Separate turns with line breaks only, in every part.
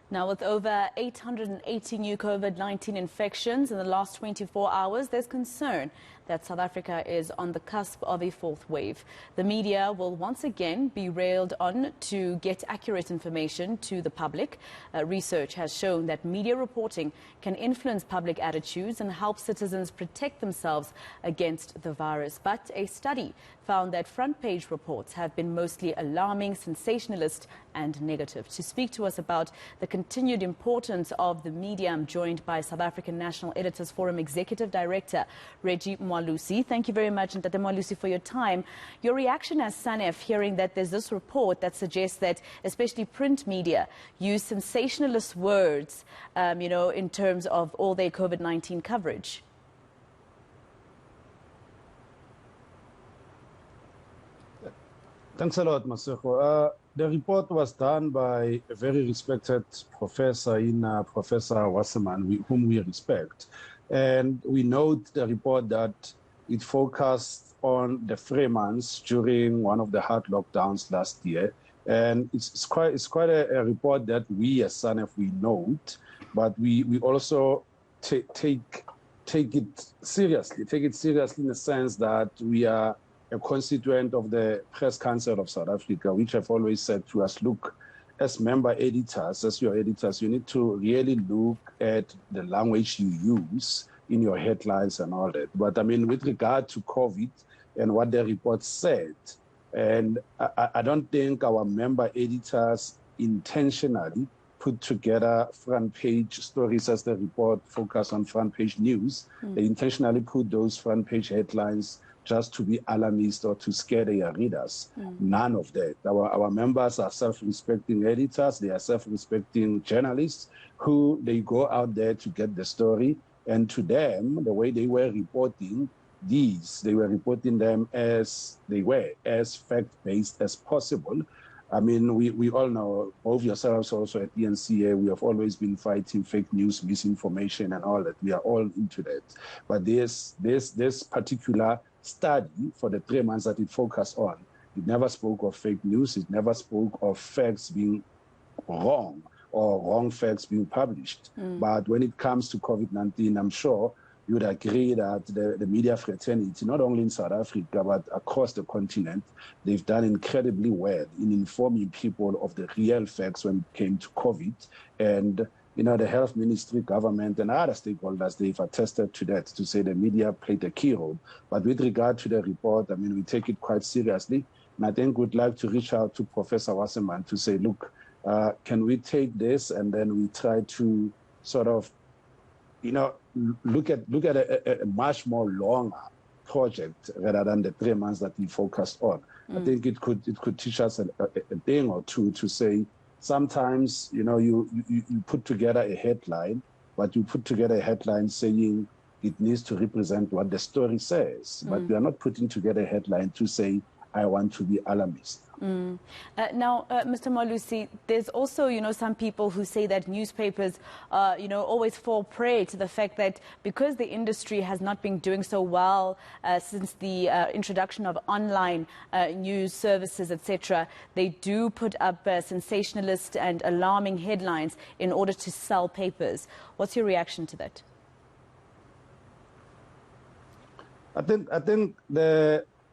Now, with over 880 new COVID-19 infections in the last 24 hours, there's concern that South Africa is on the cusp of a fourth wave. The media will once again be railed on to get accurate information to the public. Research has shown that media reporting can influence public attitudes and help citizens protect themselves against the virus. But a study found that front-page reports have been mostly alarming, sensationalist and negative. To speak to us about the continued importance of the media, I'm joined by South African National Editors Forum Executive Director Reggy Moalusi. Thank you very much, Ntate Moalusi, for your time. Your reaction as Sanef, hearing that there's this report that suggests that especially print media use sensationalist words, in terms of all their COVID-19 coverage.
Thanks a lot, Maseko. The report was done by a very respected professor Professor Wasserman, whom we respect. And we note the report that it focused on the 3 months during one of the hard lockdowns last year. And it's quite a report that we as Sanef, we note, but we also take it seriously in the sense that we are a constituent of the Press Council of South Africa, which have always said to us, look, as member editors, as your editors, you need to really look at the language you use in your headlines and all that. But I mean, with regard to COVID and what the report said, and I don't think our member editors intentionally put together front page stories as the report focused on front page news. They intentionally put those front page headlines just to be alarmist or to scare their readers. None of that. Our members are self-respecting editors. They are self-respecting journalists who they go out there to get the story. And to them, the way they were reporting they were reporting them as they were, as fact-based as possible. I mean, we all know, both yourselves also at ENCA, we have always been fighting fake news, misinformation and all that. We are all into that. But this particular study, for the 3 months that it focused on, it never spoke of fake news. It never spoke of facts being wrong or wrong facts being published. But when it comes to COVID-19, I'm sure you would agree that the media fraternity, not only in South Africa, but across the continent, they've done incredibly well in informing people of the real facts when it came to COVID. And the health ministry, government, and other stakeholders, they've attested to that, to say the media played a key role. But with regard to the report, I mean, we take it quite seriously. And I think we'd like to reach out to Professor Wasserman to say, look, can we take this and then we try to sort of, look at a much more longer project rather than the 3 months that we focused on. I think it could teach us a thing or two to say, sometimes, you put together a headline, but you put together a headline saying it needs to represent what the story says. But we are not putting together a headline to say, I want to be alarmist.
Now, Mr. Moalusi, there's also, some people who say that newspapers, always fall prey to the fact that because the industry has not been doing so well since the introduction of online news services, etc., they do put up sensationalist and alarming headlines in order to sell papers. What's your reaction to that?
I think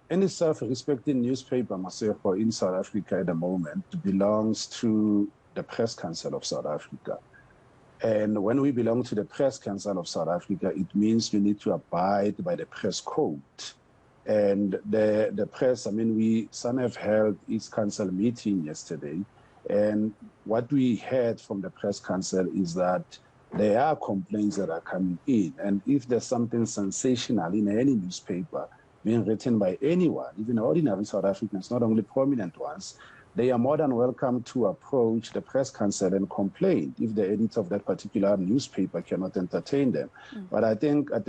any self-respecting newspaper, Maseko, in South Africa at the moment belongs to the Press Council of South Africa. And when we belong to the Press Council of South Africa, it means we need to abide by the press code. And the press, I mean, Sanef held its council meeting yesterday. And what we heard from the Press Council is that there are complaints that are coming in. And if there's something sensational in any newspaper, being written by anyone, even ordinary South Africans, not only prominent ones, they are more than welcome to approach the Press Council and complain if the editor of that particular newspaper cannot entertain them. But I think that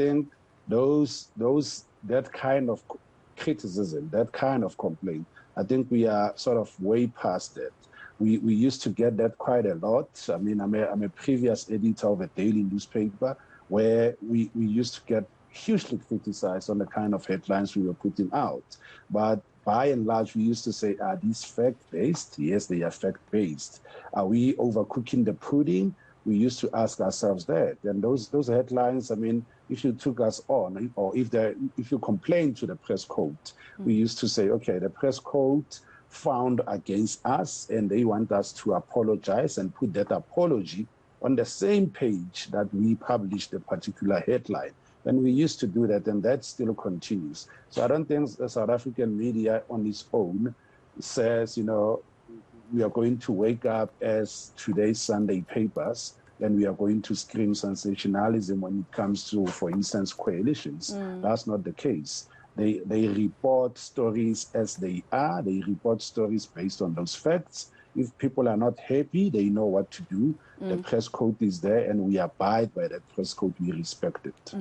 kind of criticism, that kind of complaint, I think we are sort of way past that. We used to get that quite a lot. I mean, I'm a previous editor of a daily newspaper where we used to get hugely criticized on the kind of headlines we were putting out. But by and large, we used to say, are these fact-based? Yes, they are fact-based. Are we overcooking the pudding? We used to ask ourselves that. And those headlines, I mean, if you took us on, or if you complained to the press code, we used to say, okay, the press code found against us, and they want us to apologize and put that apology on the same page that we published a particular headline. And we used to do that, and that still continues. So I don't think the South African media on its own says, you know, we are going to wake up as today's Sunday papers, and we are going to scream sensationalism when it comes to, for instance, coalitions. That's not the case. They report stories as they are. They report stories based on those facts. If people are not happy, they know what to do. The press code is there, and we abide by that press code. We respect it.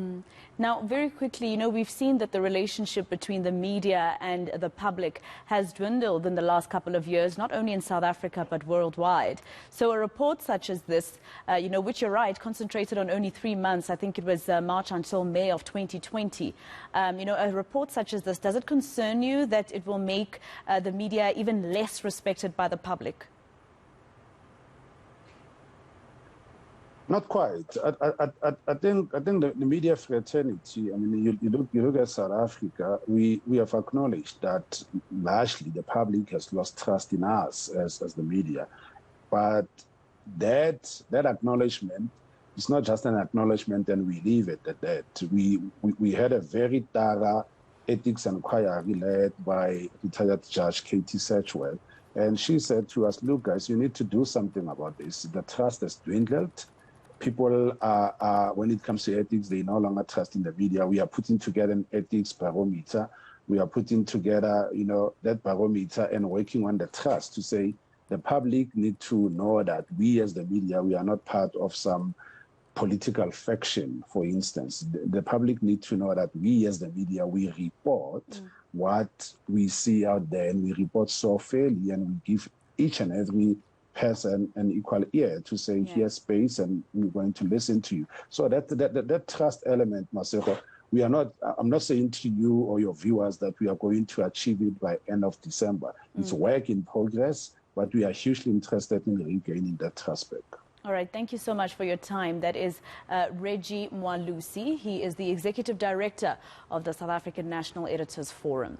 Now, very quickly, you know, we've seen that the relationship between the media and the public has dwindled in the last couple of years, not only in South Africa, but worldwide. So a report such as this, you know, which you're right, concentrated on only 3 months, I think it was March until May of 2020. You know, a report such as this, does it concern you that it will make the media even less respected by the public?
Not quite. I think the media fraternity, I mean, you look at South Africa, we have acknowledged that largely the public has lost trust in us as the media. But that acknowledgement is not just an acknowledgement and we leave it at that. We had a very thorough ethics inquiry led by retired Judge Katie Satchwell. And she said to us, look, guys, you need to do something about this. The trust has dwindled. People are, when it comes to ethics, they no longer trust in the media. We are putting together an ethics barometer. We are putting together, you know, that barometer and working on the trust to say the public need to know that we as the media, we are not part of some political faction, for instance. The public need to know that we as the media, we report what we see out there, and we report so fairly, and we give each and every person an equal ear to say, here's space, and we're going to listen to you. So that trust element, Maseko, I'm not saying to you or your viewers that we are going to achieve it by end of December. It's work in progress, but we are hugely interested in regaining that trust back.
All right, thank you so much for your time. That is Reggy Moalusi. He is the Executive Director of the South African National Editors Forum.